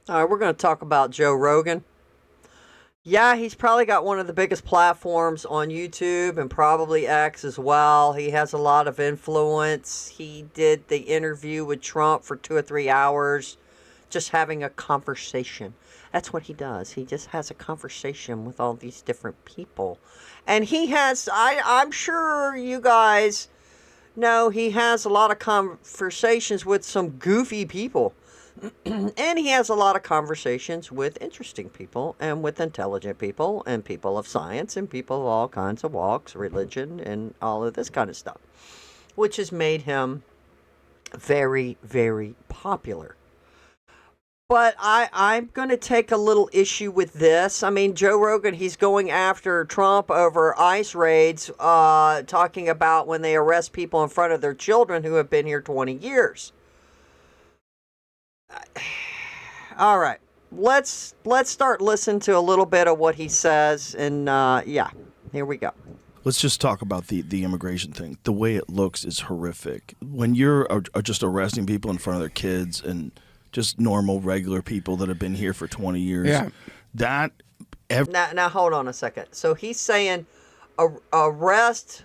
All right, we're going to talk about Joe Rogan. Yeah, he's probably got one of the biggest platforms on YouTube and probably X as well. He has a lot of influence. He did the interview with Trump for 2 or 3 hours, just having a conversation. That's what he does. He just has a conversation with all these different people. And he has, I'm sure you guys know, he has a lot of conversations with some goofy people. And he has a lot of conversations with interesting people and with intelligent people and people of science and people of all kinds of walks, religion, and all of this kind of stuff, which has made him very, very popular. But I'm going to take a little issue with this. I mean, Joe Rogan, he's going after Trump over ICE raids, talking about when they arrest people in front of their children who have been here 20 years. All right, let's start listening to a little bit of what he says, and yeah, here we go. Let's just talk about the immigration thing. The way it looks is horrific. When you're just arresting people in front of their kids and just normal, regular people that have been here for 20 years, Yeah. that... Now hold on a second. So he's saying arrest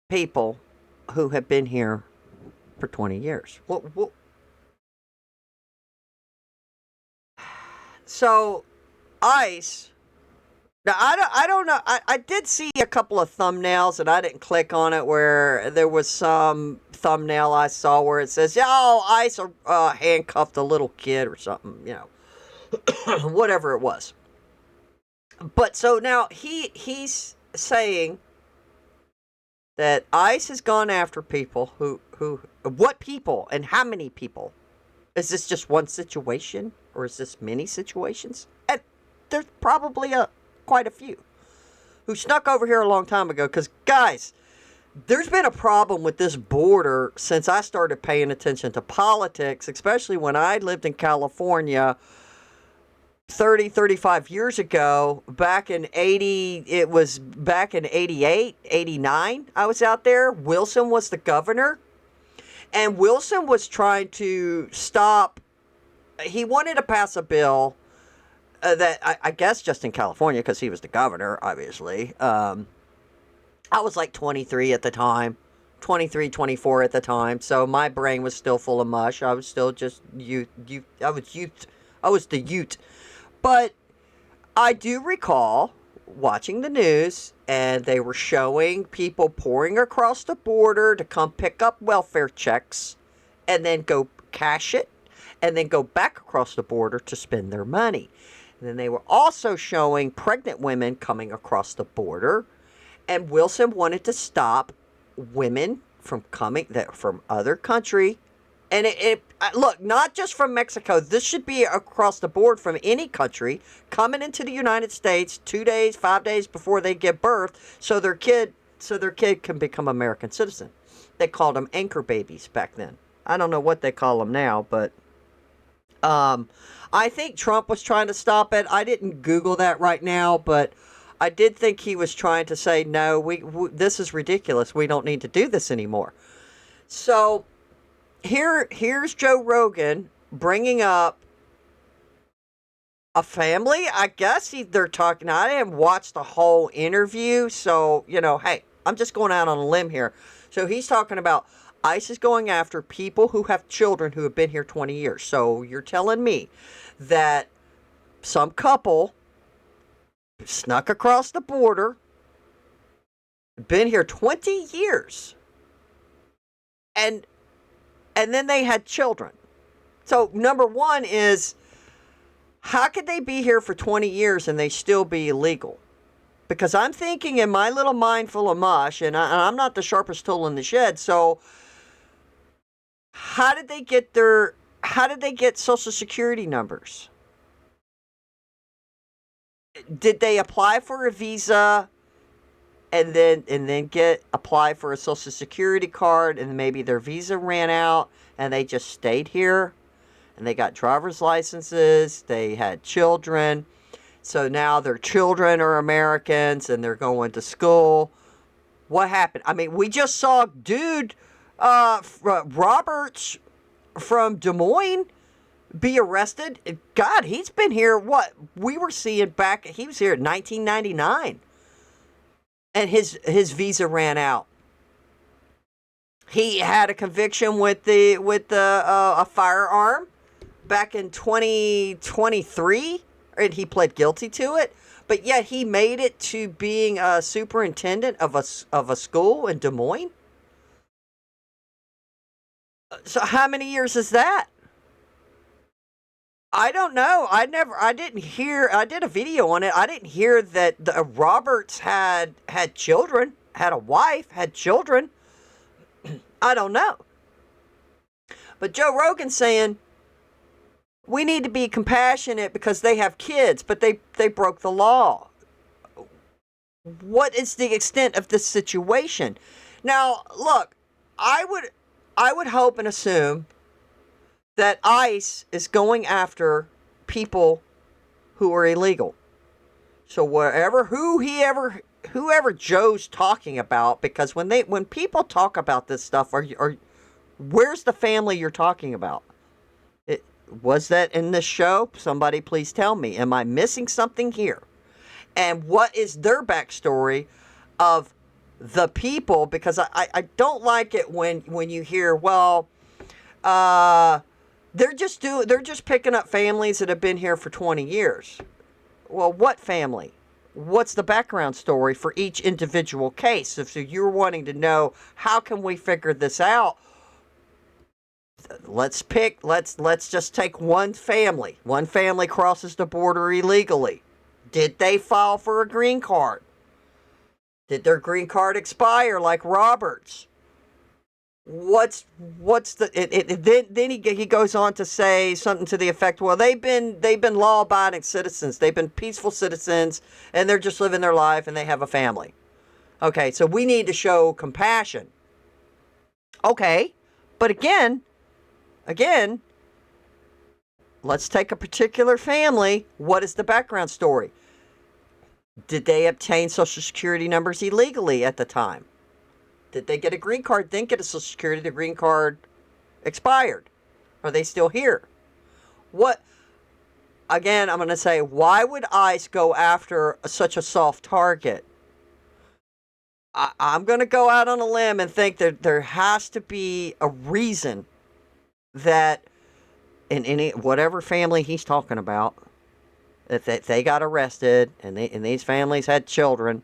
people who have been here for 20 years. What? So ICE... Now, I don't know. I did see a couple of thumbnails, and I didn't click on it, where there was some thumbnail I saw where it says, oh, ICE handcuffed a little kid or something, whatever it was. But so now he's saying that ICE has gone after people who what people and how many people? Is this just one situation, or is this many situations? And there's probably quite a few who snuck over here a long time ago. Because, guys, there's been a problem with this border since I started paying attention to politics, especially when I lived in California 35 years ago. Back in 88, 89, I was out there. Wilson was the governor. And Wilson was trying to stop, he wanted to pass a bill that I guess just in California, because he was the governor, obviously. I was like 23 at the time, 23, 24 at the time. So my brain was still full of mush. I was still just youth. I was the youth. But I do recall watching the news, and they were showing people pouring across the border to come pick up welfare checks and then go cash it and then go back across the border to spend their money. And then they were also showing pregnant women coming across the border, and Wilson wanted to stop women from coming from other country. And it look, not just from Mexico. This should be across the board from any country coming into the United States 2 days, 5 days before they give birth, so their kid can become American citizen. They called them anchor babies back then. I don't know what they call them now, but I think Trump was trying to stop it. I didn't Google that right now, but I did think he was trying to say, no, we this is ridiculous. We don't need to do this anymore. So here's Joe Rogan bringing up a family. I guess they're talking. I didn't watch the whole interview, so, hey, I'm just going out on a limb here. So he's talking about ICE is going after people who have children who have been here 20 years. So you're telling me that some couple snuck across the border, been here 20 years, and then they had children. So number one is, how could they be here for 20 years and they still be illegal? Because I'm thinking in my little mind full of mush, and I'm not the sharpest tool in the shed, so how did they get Social Security numbers? Did they apply for a visa and then apply for a Social Security card, and maybe their visa ran out and they just stayed here and they got driver's licenses, they had children, so now their children are Americans and they're going to school? What happened? I mean, we just saw dude Roberts from Des Moines be arrested. God, he's been here, what? We were seeing back, he was here in 1999. And his visa ran out. He had a conviction with a firearm back in 2023, and he pled guilty to it. But yet he made it to being a superintendent of a school in Des Moines. So how many years is that? I don't know. I didn't hear. I did a video on it. I didn't hear that the Roberts had children, had a wife, had children. I don't know. But Joe Rogan's saying we need to be compassionate because they have kids, but they broke the law. What is the extent of this situation? Now, look, I would hope and assume that ICE is going after people who are illegal. So whoever Joe's talking about, because when people talk about this stuff, where's the family you're talking about? Was that in this show? Somebody please tell me. Am I missing something here? And what is their backstory of the people? Because I don't like it when you hear, well, they're just picking up families that have been here for 20 years. Well, what family? What's the background story for each individual case? If you're wanting to know, how can we figure this out? Let's just take one family. One family crosses the border illegally. Did they file for a green card? Did their green card expire like Roberts? What's the then he goes on to say something to the effect, well, they've been law-abiding citizens, they've been peaceful citizens, and they're just living their life and they have a family. Okay, so we need to show compassion. Okay, but again, let's take a particular family. What is the background story? Did they obtain Social Security numbers illegally at the time? Did they get a green card, then get a Social Security, the green card expired? Are they still here? What, again, I'm going to say, why would ICE go after such a soft target? I'm going to go out on a limb and think that there has to be a reason that in any whatever family he's talking about, that they got arrested and these families had children.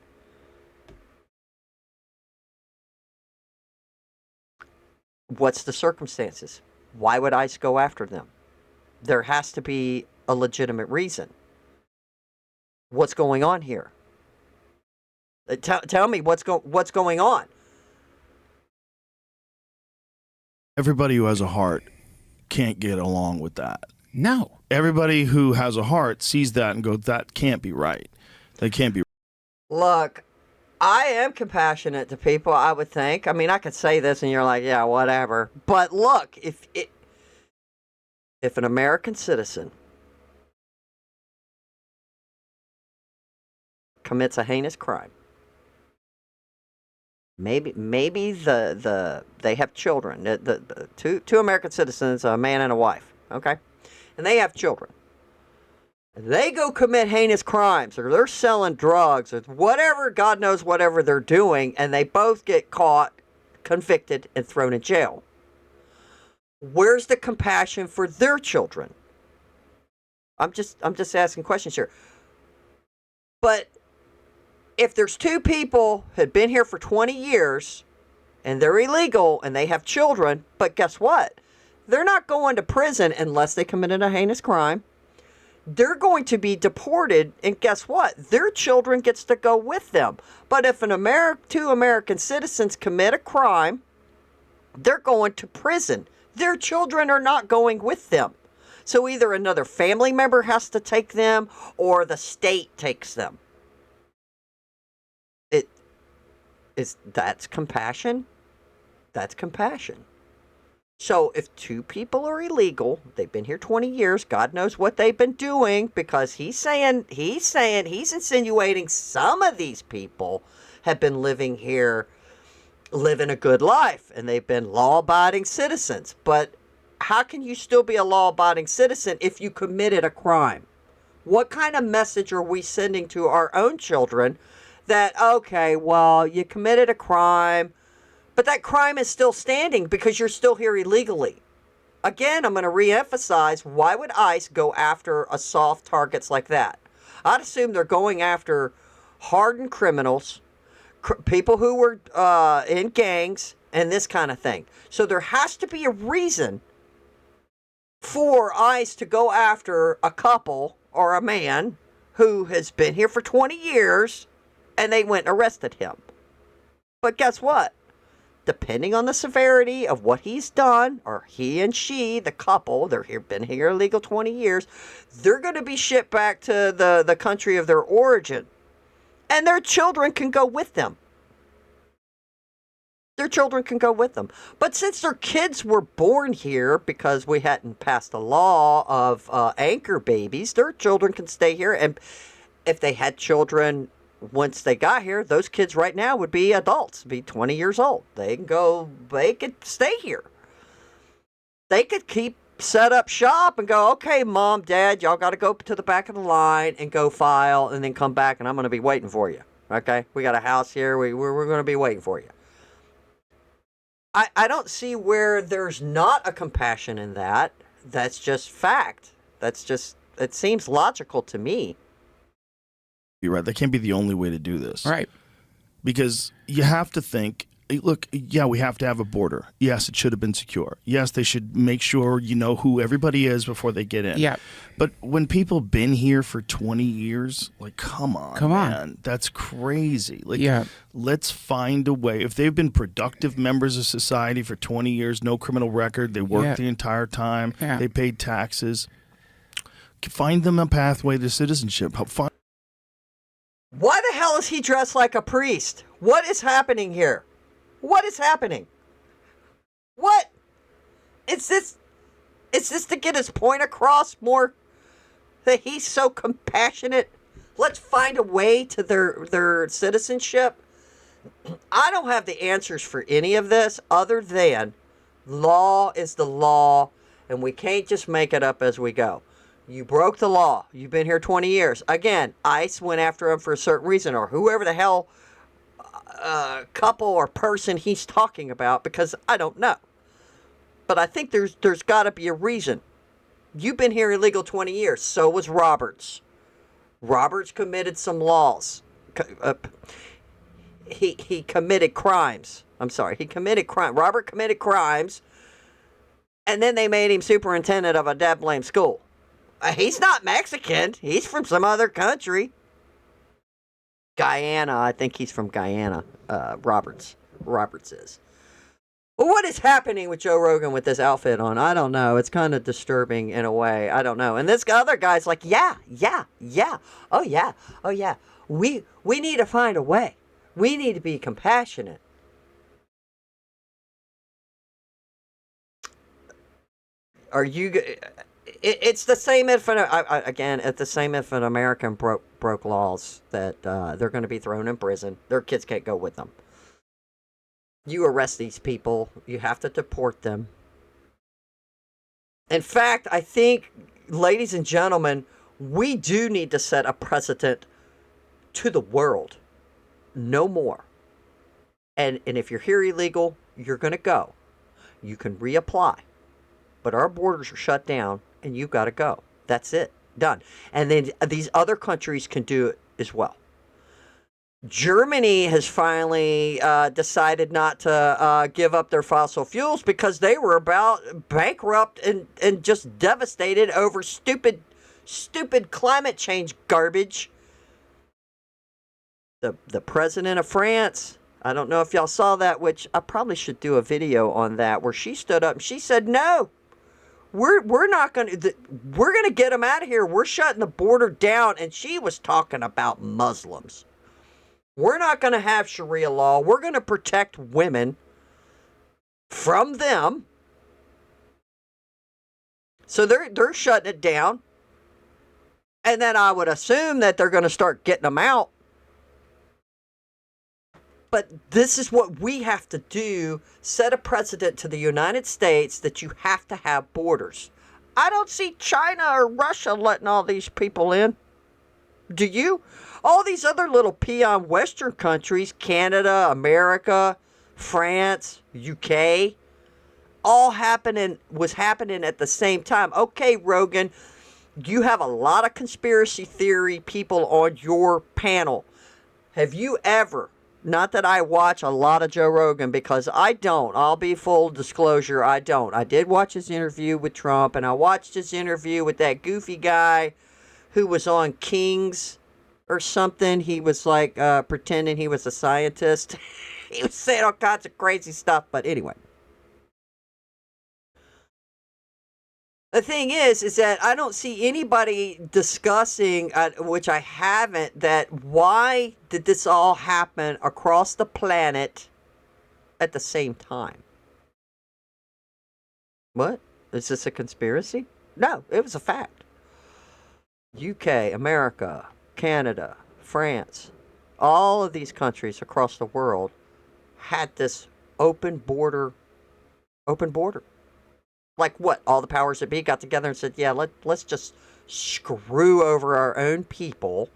What's the circumstances? Why would ICE go after them? There has to be a legitimate reason. What's going on here? Tell me what's going on. Everybody who has a heart can't get along with that. No. Everybody who has a heart sees that and goes, that can't be right. That can't be. Look, I am compassionate to people, I would think. I mean, I could say this and you're like, yeah, whatever. But look, if an American citizen commits a heinous crime, maybe they have children. The two American citizens, a man and a wife, okay? And they have children. They go commit heinous crimes, or they're selling drugs, or whatever, God knows whatever they're doing, and they both get caught, convicted, and thrown in jail. Where's the compassion for their children? I'm just asking questions here. But if there's two people who had been here for 20 years, and they're illegal, and they have children, but guess what? They're not going to prison unless they committed a heinous crime. They're going to be deported, and guess what? Their children gets to go with them. But if two American citizens commit a crime, they're going to prison. Their children are not going with them. So either another family member has to take them, or the state takes them. That's compassion? That's compassion. So if two people are illegal, they've been here 20 years, God knows what they've been doing, because he's insinuating some of these people have been living here, living a good life, and they've been law-abiding citizens. But how can you still be a law-abiding citizen if you committed a crime? What kind of message are we sending to our own children that, okay, well, you committed a crime, but that crime is still standing because you're still here illegally? Again, I'm going to reemphasize, why would ICE go after a soft targets like that? I'd assume they're going after hardened criminals, people who were in gangs, and this kind of thing. So there has to be a reason for ICE to go after a couple or a man who has been here for 20 years, and they went and arrested him. But guess what? Depending on the severity of what he's done, or he and she, the couple, been here illegal 20 years, they're going to be shipped back to the country of their origin. And their children can go with them. Their children can go with them. But since their kids were born here because we hadn't passed a law of anchor babies, their children can stay here. And if they had children once they got here, those kids right now would be adults, be 20 years old. They could stay here. They could set up shop and go, okay, mom, dad, y'all got to go to the back of the line and go file and then come back, and I'm going to be waiting for you. Okay? We got a house here. We're going to be waiting for you. I don't see where there's not a compassion in that. That's just fact. It seems logical to me. You're right. That can't be the only way to do this. Right. Because you have to think, look, yeah, we have to have a border. Yes, it should have been secure. Yes, they should make sure you know who everybody is before they get in. Yeah. But when people been here for 20 years, like, come on, man. That's crazy. Like, let's find a way. If they've been productive members of society for 20 years, no criminal record, they worked the entire time, they paid taxes, find them a pathway to citizenship. Why the hell is he dressed like a priest? What is happening here? What is happening? What? Is this to get his point across more? That he's so compassionate? Let's find a way to their citizenship. I don't have the answers for any of this other than law is the law, and we can't just make it up as we go. You broke the law. You've been here 20 years. Again, ICE went after him for a certain reason, or whoever the hell couple or person he's talking about, because I don't know. But I think there's got to be a reason. You've been here illegal 20 years. So was Roberts. Roberts committed some laws. He committed crimes. I'm sorry. He committed crime. Robert committed crimes, and then they made him superintendent of a dead blame school. He's not Mexican. He's from some other country. Guyana. I think he's from Guyana. Roberts is. Well, what is happening with Joe Rogan with this outfit on? I don't know. It's kind of disturbing in a way. I don't know. And this other guy's like, yeah. Oh, yeah. We need to find a way. We need to be compassionate. Are you... It's the same if it's the same if an American broke laws that they're going to be thrown in prison. Their kids can't go with them. You arrest these people, you have to deport them. In fact, I think, ladies and gentlemen, we do need to set a precedent to the world. No more. And if you're here illegal, you're going to go. You can reapply. But our borders are shut down, and you've got to go. That's it. Done. And then these other countries can do it as well. Germany has finally decided not to give up their fossil fuels because they were about bankrupt and just devastated over stupid climate change garbage. The president of France, I don't know if y'all saw that, which I probably should do a video on that, where she stood up and she said, no. We're not going to, we're going to get them out of here. We're shutting the border down. And she was talking about Muslims. We're not going to have Sharia law. We're going to protect women from them. So they're shutting it down. And then I would assume that they're going to start getting them out. But this is what we have to do, set a precedent to the United States that you have to have borders. I don't see China or Russia letting all these people in. Do you? All these other little peon Western countries, Canada, America, France, UK, all was happening at the same time. Okay, Rogan, you have a lot of conspiracy theory people on your panel. Have you ever, not that I watch a lot of Joe Rogan, because I don't, I'll be full disclosure, I don't. I did watch his interview with Trump, and I watched his interview with that goofy guy who was on Kings or something. He was like pretending he was a scientist. He was saying all kinds of crazy stuff, but anyway. The thing is that I don't see anybody discussing, which I haven't, that why did this all happen across the planet at the same time? What? Is this a conspiracy? No, it was a fact. UK, America, Canada, France, all of these countries across the world had this open border. Like what? All the powers that be got together and said, yeah, let's just screw over our own people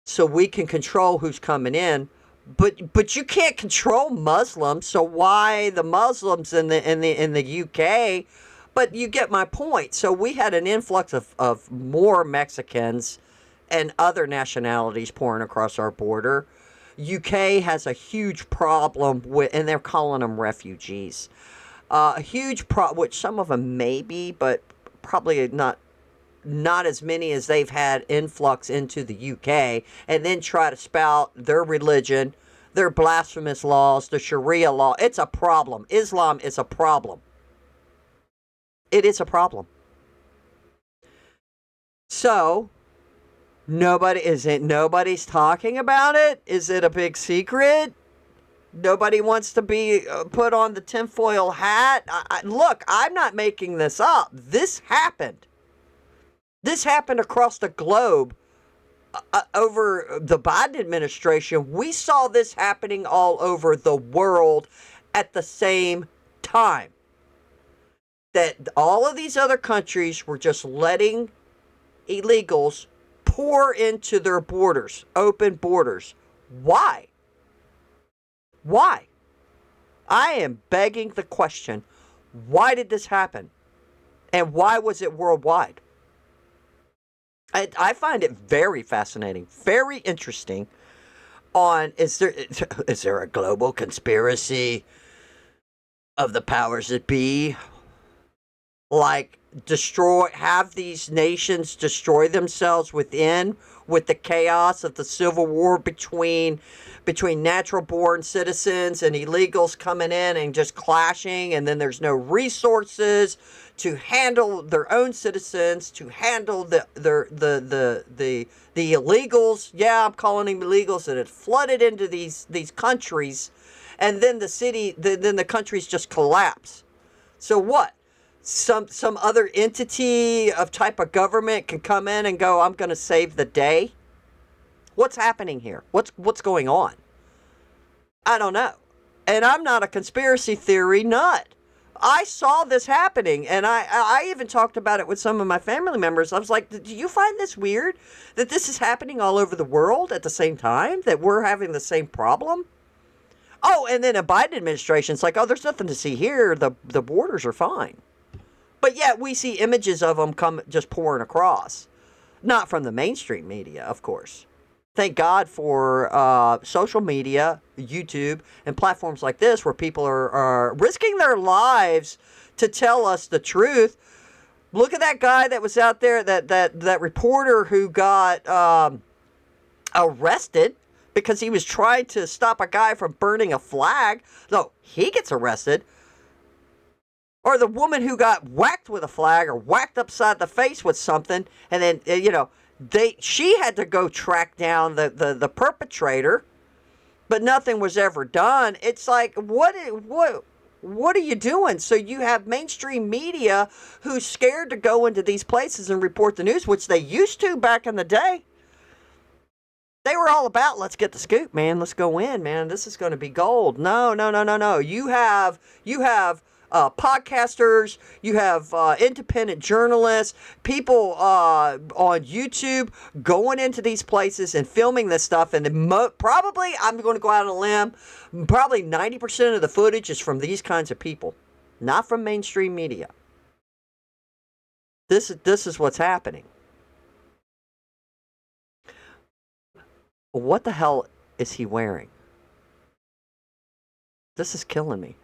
so we can control who's coming in. But you can't control Muslims, so why the Muslims in the UK? But you get my point. So we had an influx of more Mexicans and other nationalities pouring across our border. UK has a huge problem with, and they're calling them refugees. A huge which some of them may be, but probably not as many as they've had influx into the UK, and then try to spout their religion, their blasphemous laws, the Sharia law. It's a problem. Islam is a problem. It is a problem. So, nobody's talking about it? Is it a big secret? Nobody wants to be put on the tinfoil hat. Look, I'm not making this up. This happened. This happened across the globe over the Biden administration. We saw this happening all over the world at the same time. That all of these other countries were just letting illegals pour into their borders, open borders. Why? Why? I am begging the question, why did this happen? And why was it worldwide? I find it very fascinating, very interesting. Is there a global conspiracy of the powers that be? Like have these nations destroy themselves within, with the chaos of the Civil War between natural born citizens and illegals coming in and just clashing, and then there's no resources to handle their own citizens, to handle the illegals. Yeah, I'm calling them illegals, that had flooded into these countries, and then the countries just collapse. So what? Some other entity of type of government can come in and go, I'm going to save the day? What's happening here? What's going on? I don't know. And I'm not a conspiracy theory nut. I saw this happening, and I even talked about it with some of my family members. I was like, do you find this weird? That this is happening all over the world at the same time? That we're having the same problem? Oh, and then a Biden administration, it's like, oh, there's nothing to see here. The borders are fine. But yet we see images of them just pouring across. Not from the mainstream media, of course. Thank God for social media, YouTube, and platforms like this where people are risking their lives to tell us the truth. Look at that guy that was out there, that reporter who got arrested because he was trying to stop a guy from burning a flag. No, he gets arrested. Or the woman who got whacked with a flag or whacked upside the face with something, and then, she had to go track down the perpetrator, but nothing was ever done. It's like, what are you doing? So you have mainstream media who's scared to go into these places and report the news, which they used to back in the day. They were all about, let's get the scoop, man. Let's go in, man. This is going to be gold. No, no, no, no, no. You have podcasters. You have independent journalists, people on YouTube going into these places and filming this stuff. And probably, I'm going to go out on a limb, probably 90% of the footage is from these kinds of people, not from mainstream media. This is what's happening. What the hell is he wearing? This is killing me.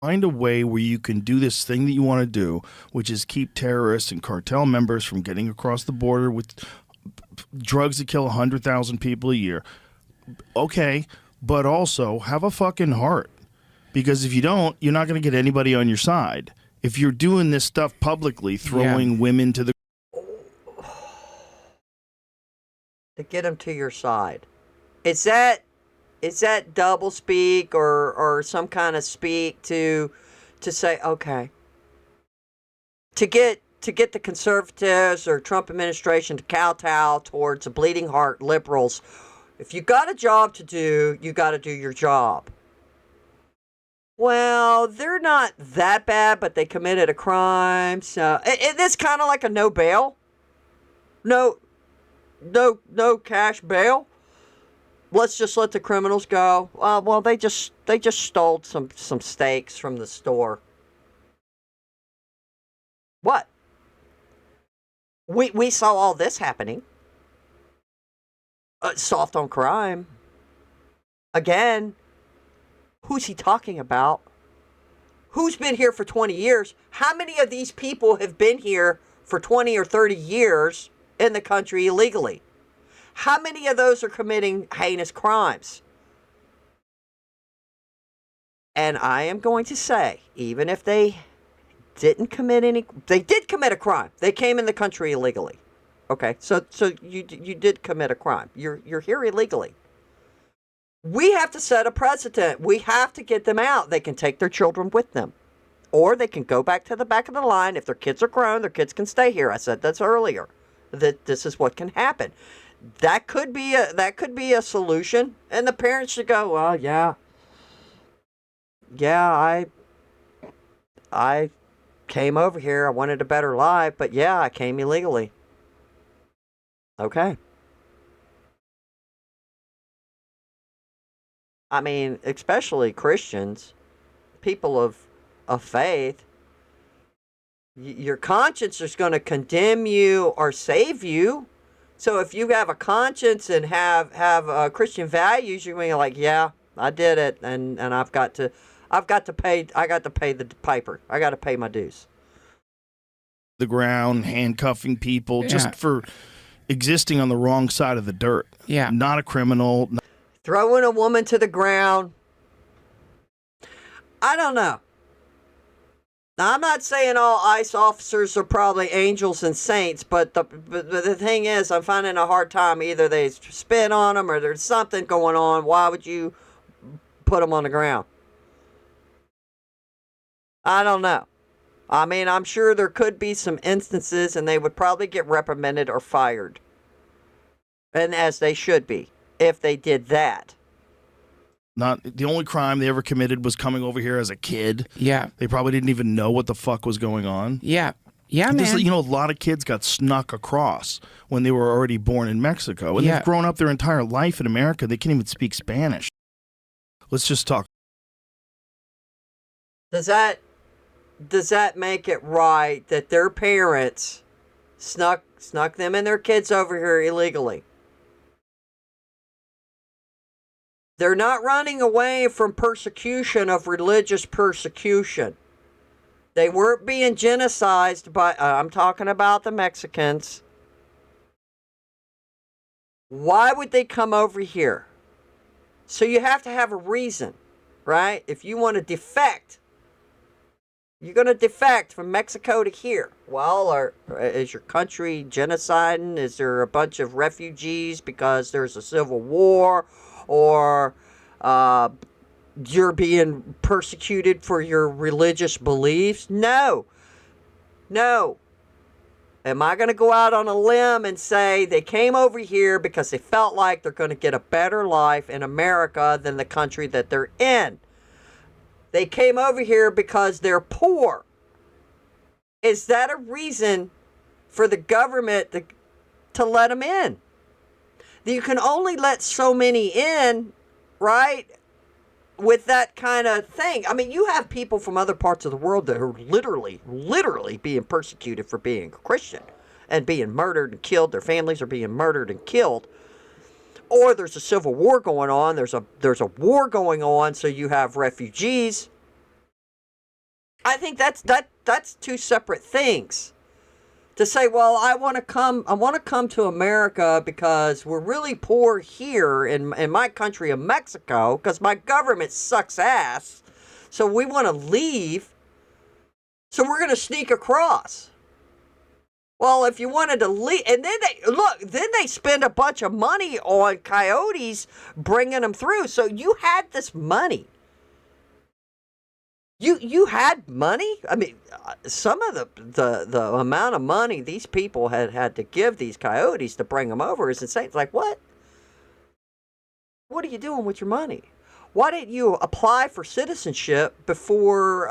Find a way where you can do this thing that you want to do, which is keep terrorists and cartel members from getting across the border with drugs that kill 100,000 people a year. Okay, but also have a fucking heart. Because if you don't, you're not going to get anybody on your side. If you're doing this stuff publicly, throwing women to the... To get them to your side. Is that double speak or some kind of speak to say, okay, to get the conservatives or Trump administration to kowtow towards the bleeding heart liberals? If you got a job to do, you got to do your job. Well, they're not that bad, but they committed a crime, so it's kind of like a no bail. No cash bail. Let's just let the criminals go. Well, they just stole some steaks from the store. What? We saw all this happening. Soft on crime. Again, who's he talking about? Who's been here for 20 years? How many of these people have been here for 20 or 30 years in the country illegally? How many of those are committing heinous crimes? And I am going to say, even if they didn't commit they did commit a crime. They came in the country illegally. Okay, so you did commit a crime. You're here illegally. We have to set a precedent. We have to get them out. They can take their children with them. Or they can go back to the back of the line. If their kids are grown, their kids can stay here. I said this earlier. That this is what can happen. That could be a solution. And the parents should go, well, yeah, I came over here. I wanted a better life, but yeah, I came illegally. Okay. I mean, especially Christians, people of faith, your conscience is going to condemn you or save you. So if you have a conscience and have Christian values, you're going to be like, yeah, I did it, and I've got to pay the piper. I got to pay my dues. The ground, handcuffing people just for existing on the wrong side of the dirt. Yeah. Not a criminal. Throwing a woman to the ground. I don't know. Now, I'm not saying all ICE officers are probably angels and saints, but the thing is, I'm finding a hard time. Either they spit on them or there's something going on. Why would you put them on the ground? I don't know. I mean, I'm sure there could be some instances and they would probably get reprimanded or fired. And as they should be, if they did that. Not the only crime they ever committed was coming over here as a kid. Yeah. They probably didn't even know what the fuck was going on. Yeah. Yeah, man. This, a lot of kids got snuck across when they were already born in Mexico. And they've grown up their entire life in America. They can't even speak Spanish. Let's just talk. Does that make it right that their parents snuck them and their kids over here illegally? They're not running away from persecution of religious persecution. They weren't being genocided by, I'm talking about the Mexicans. Why would they come over here? So you have to have a reason, right? If you want to defect, you're going to defect from Mexico to here. Well, is your country genociding? Is there a bunch of refugees because there's a civil war? Or you're being persecuted for your religious beliefs? No. Am I going to go out on a limb and say they came over here because they felt like they're going to get a better life in America than the country that they're in? They came over here because they're poor. Is that a reason for the government to let them in? You can only let so many in, right? With that kind of thing. I mean, you have people from other parts of the world that are literally being persecuted for being a Christian and being murdered and killed. Their families are being murdered and killed. Or there's a civil war going on. There's a war going on, so you have refugees. I think that's two separate things. To say, well, I want to come to America because we're really poor here in my country of Mexico because my government sucks ass. So we want to leave. So we're going to sneak across. Well, if you wanted to leave, and then they spend a bunch of money on coyotes bringing them through. So you had this money. You had money? I mean, some of the amount of money these people had to give these coyotes to bring them over is insane. It's like, what? What are you doing with your money? Why didn't you apply for citizenship before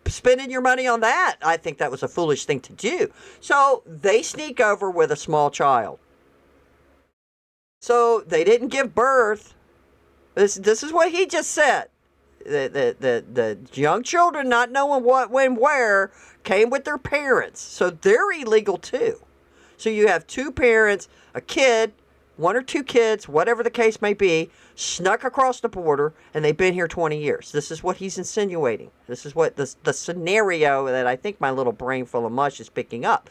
spending your money on that? I think that was a foolish thing to do. So they sneak over with a small child. So they didn't give birth. This is what he just said. The young children, not knowing what, when, where, came with their parents. So they're illegal too. So you have two parents, a kid, one or two kids, whatever the case may be, snuck across the border, and they've been here 20 years. This is what he's insinuating. This is what the scenario that I think my little brain full of mush is picking up.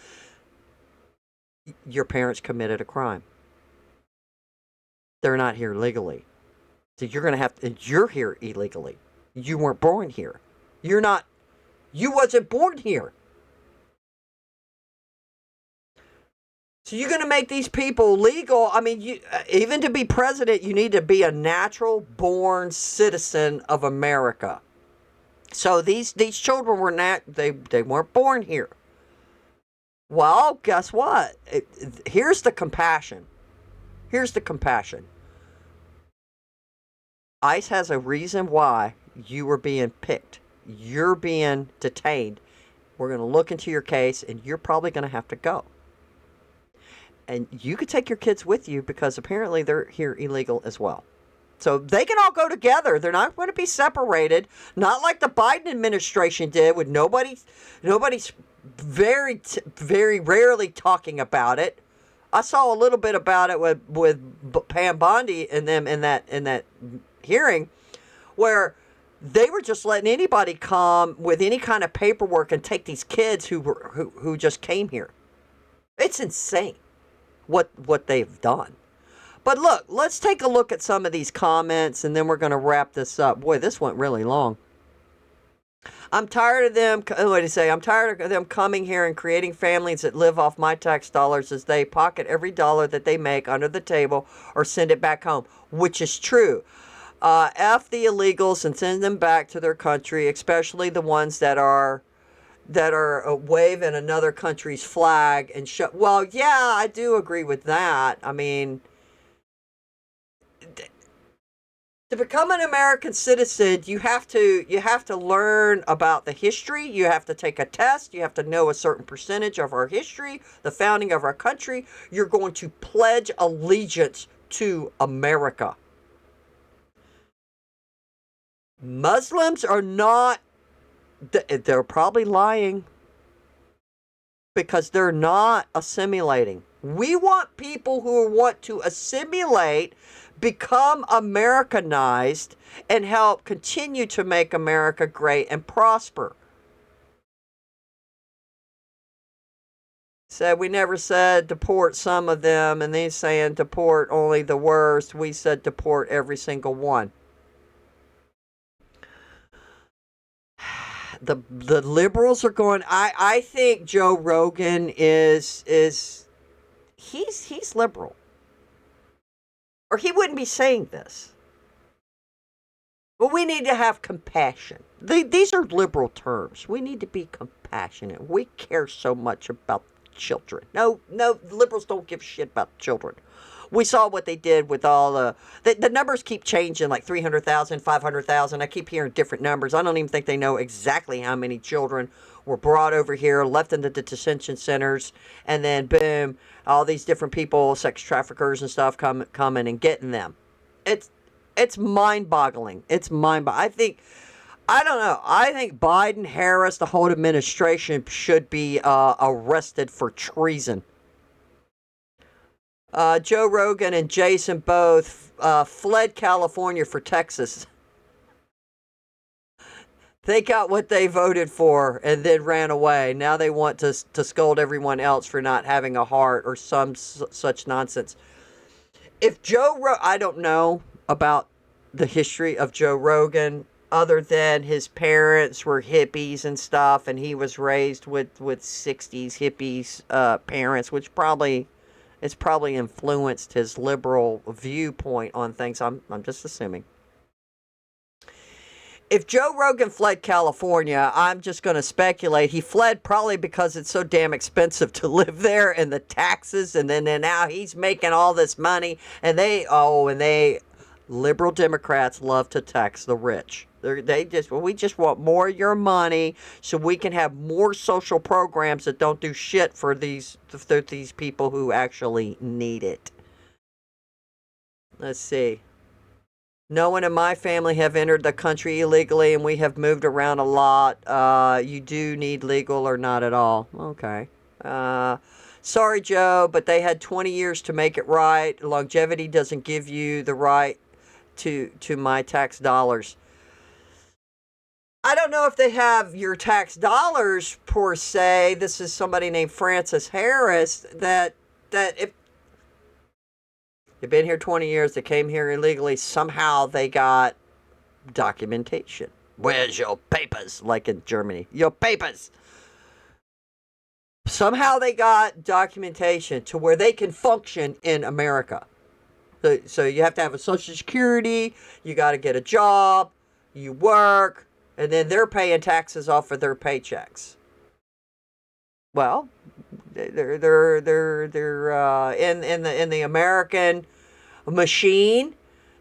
Your parents committed a crime. They're not here legally. So you're here illegally. You weren't born here. You wasn't born here. So you're going to make these people legal. I mean, even to be president, you need to be a natural born citizen of America. So these children they weren't born here. Well, guess what? Here's the compassion. ICE has a reason why you were being picked. You're being detained. We're going to look into your case, and you're probably going to have to go. And you could take your kids with you because apparently they're here illegal as well. So they can all go together. They're not going to be separated. Not like the Biden administration did, with nobody's very, very rarely talking about it. I saw a little bit about it with Pam Bondi and them in that hearing, where they were just letting anybody come with any kind of paperwork and take these kids who just came here. It's insane what they've done. But look, let's take a look at some of these comments, and then we're going to wrap this up. Boy, this went really long. I'm tired of them. What do you say? I'm tired of them coming here and creating families that live off my tax dollars as they pocket every dollar that they make under the table or send it back home, which is true. F the illegals and send them back to their country, especially the ones that are waving another country's flag and show. Well, yeah, I do agree with that. I mean, to become an American citizen, you have to learn about the history. You have to take a test. You have to know a certain percentage of our history, the founding of our country. You're going to pledge allegiance to America. Muslims are not, they're probably lying because they're not assimilating. We want people who want to assimilate, become Americanized, and help continue to make America great and prosper. Said we never said deport some of them, and they're saying deport only the worst. We said deport every single one. The liberals are going. I think Joe Rogan is he's liberal, or he wouldn't be saying this. But we need to have compassion. These are liberal terms. We need to be compassionate. We care so much about children. No, liberals don't give a shit about children. We saw what they did with all the numbers keep changing, like 300,000, 500,000. I keep hearing different numbers. I don't even think they know exactly how many children were brought over here, left in the detention centers, and then boom, all these different people, sex traffickers and stuff, coming and getting them. It's mind-boggling. I don't know. I think Biden, Harris, the whole administration should be arrested for treason. Joe Rogan and Jason both fled California for Texas. They got what they voted for and then ran away. Now they want to scold everyone else for not having a heart or some such nonsense. If I don't know about the history of Joe Rogan other than his parents were hippies and stuff, and he was raised with 60s hippies parents, which probably influenced his liberal viewpoint on things. I'm just assuming. If Joe Rogan fled California, I'm just going to speculate he fled probably because it's so damn expensive to live there and the taxes, and then now he's making all this money, and liberal Democrats love to tax the rich. We just want more of your money so we can have more social programs that don't do shit for these people who actually need it. Let's see. No one in my family have entered the country illegally, and we have moved around a lot. You do need legal or not at all. Okay. Sorry, Joe, but they had 20 years to make it right. Longevity doesn't give you the right to my tax dollars. I don't know if they have your tax dollars per se. This is somebody named Francis Harris that if they've been here 20 years, they came here illegally, somehow they got documentation. Where's your papers? Like in Germany. Your papers. Somehow they got documentation to where they can function in America. So you have to have a Social Security, you got to get a job, you work, and then they're paying taxes off of their paychecks. Well, they're in the American machine.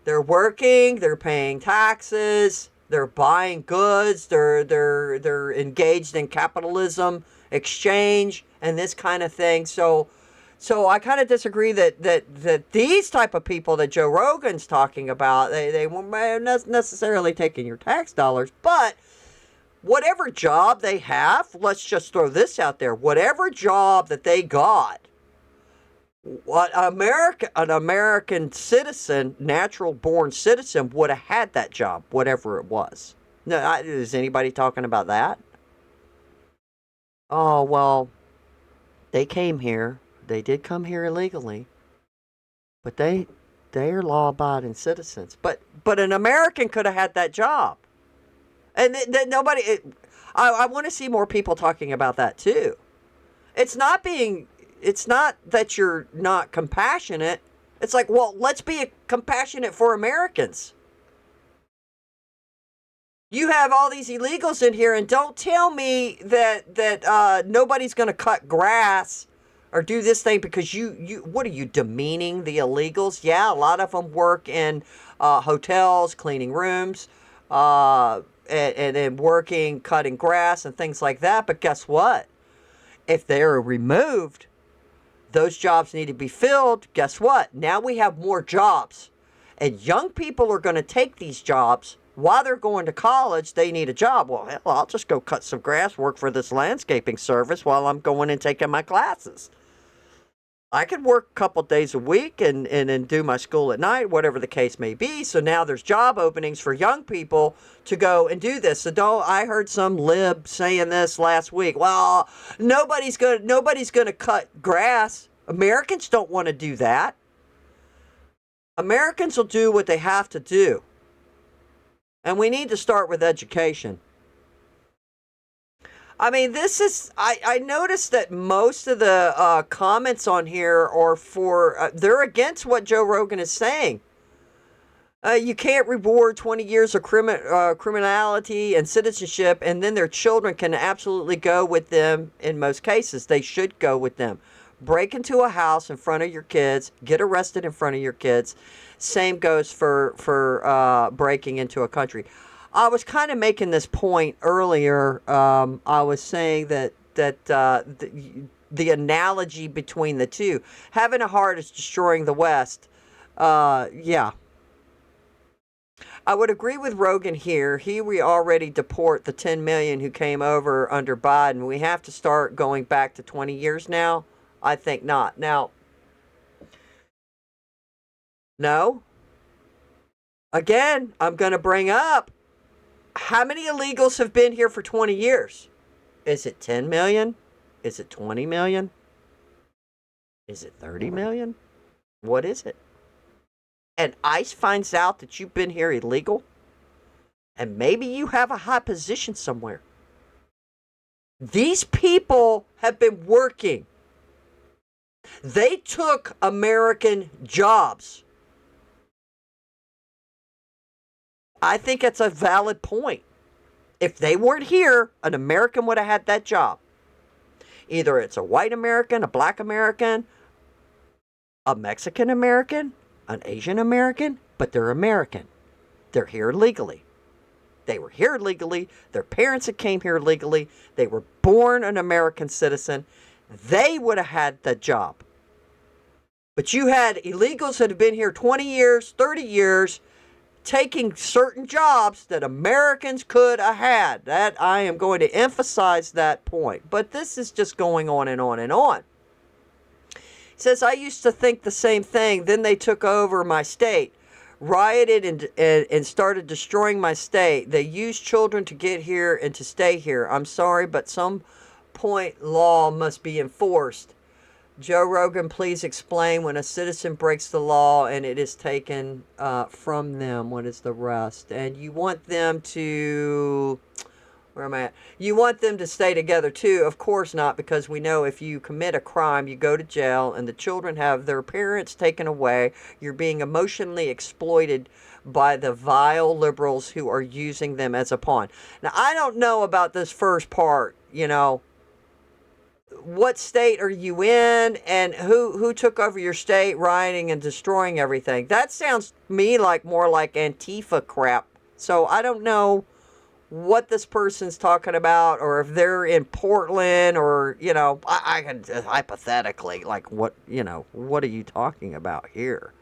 They're working. They're paying taxes. They're buying goods. They're engaged in capitalism, exchange, and this kind of thing. So I kind of disagree that these type of people that Joe Rogan's talking about, they won't necessarily taking your tax dollars, but whatever job they have, let's just throw this out there, whatever job that they got, what an American citizen, natural born citizen, would have had that job, whatever it was. No, is anybody talking about that? Oh, well, they came here. They did come here illegally, but they are law-abiding citizens. But an American could have had that job, and nobody. I want to see more people talking about that too. It's not that you're not compassionate. It's like, well, let's be compassionate for Americans. You have all these illegals in here, and don't tell me that nobody's going to cut grass or do this thing because you what are you, demeaning the illegals? Yeah, a lot of them work in hotels, cleaning rooms, and working, cutting grass and things like that. But guess what? If they're removed, those jobs need to be filled. Guess what? Now we have more jobs. And young people are going to take these jobs. While they're going to college, they need a job. Well, hell, I'll just go cut some grass, work for this landscaping service while I'm going and taking my classes. I could work a couple days a week and then do my school at night, whatever the case may be. So now there's job openings for young people to go and do this. So I heard some lib saying this last week. Well, nobody's gonna cut grass. Americans don't want to do that. Americans will do what they have to do. And we need to start with education. I mean, I noticed that most of the comments on here are they're against what Joe Rogan is saying. You can't reward 20 years of criminality and citizenship, and then their children can absolutely go with them in most cases. They should go with them. Break into a house in front of your kids, get arrested in front of your kids. Same goes for breaking into a country. I was kind of making this point earlier. I was saying the analogy between the two. Having a heart is destroying the West. Yeah. I would agree with Rogan here. We already deport the 10 million who came over under Biden. We have to start going back to 20 years now? I think not. Now, no. Again, I'm going to bring up how many illegals have been here for 20 years? Is it 10 million? Is it 20 million? Is it 30 million? What is it? And ICE finds out that you've been here illegal, and maybe you have a high position somewhere. These people have been working. They took American jobs. I think it's a valid point. If they weren't here, an American would have had that job. Either it's a white American, a black American, a Mexican American, an Asian American, but they're American. They're here legally. They were here legally. Their parents had came here legally. They were born an American citizen. They would have had the job. But you had illegals that have been here 20 years, 30 years, taking certain jobs that Americans could have had. That I am going to emphasize that point. But this is just going on and on and on. He says, I used to think the same thing. Then they took over my state, rioted and started destroying my state. They used children to get here and to stay here. I'm sorry, but some point law must be enforced. Joe Rogan, please explain when a citizen breaks the law and it is taken from them. What is the rest? And you want them to... Where am I at? You want them to stay together too? Of course not, because we know if you commit a crime, you go to jail and the children have their parents taken away. You're being emotionally exploited by the vile liberals who are using them as a pawn. Now, I don't know about this first part, what state are you in and who took over your state, rioting and destroying everything. That sounds to me like more like Antifa crap. So I don't know what this person's talking about, or if they're in Portland, or I can just hypothetically, like, what are you talking about here?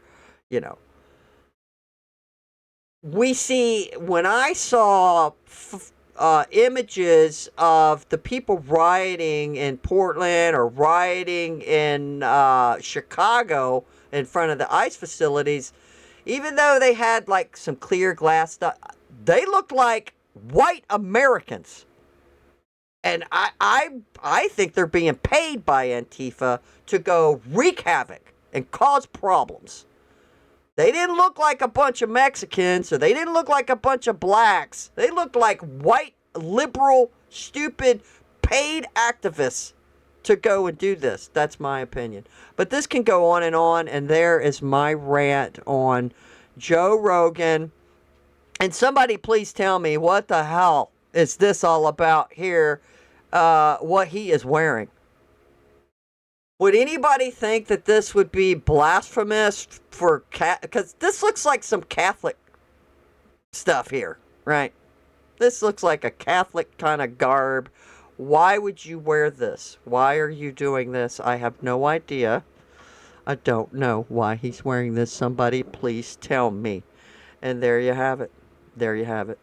We see, when I saw images of the people rioting in Portland or rioting in Chicago in front of the ICE facilities, even though they had like some clear glass stuff, they looked like white Americans. And I think they're being paid by Antifa to go wreak havoc and cause problems. They didn't look like a bunch of Mexicans, or they didn't look like a bunch of blacks. They looked like white, liberal, stupid, paid activists to go and do this. That's my opinion. But this can go on, and there is my rant on Joe Rogan. And somebody please tell me, what the hell is this all about here, what he is wearing? Would anybody think that this would be blasphemous for because this looks like some Catholic stuff here, right? This looks like a Catholic kind of garb. Why would you wear this? Why are you doing this? I have no idea. I don't know why he's wearing this. Somebody please tell me. And there you have it. There you have it.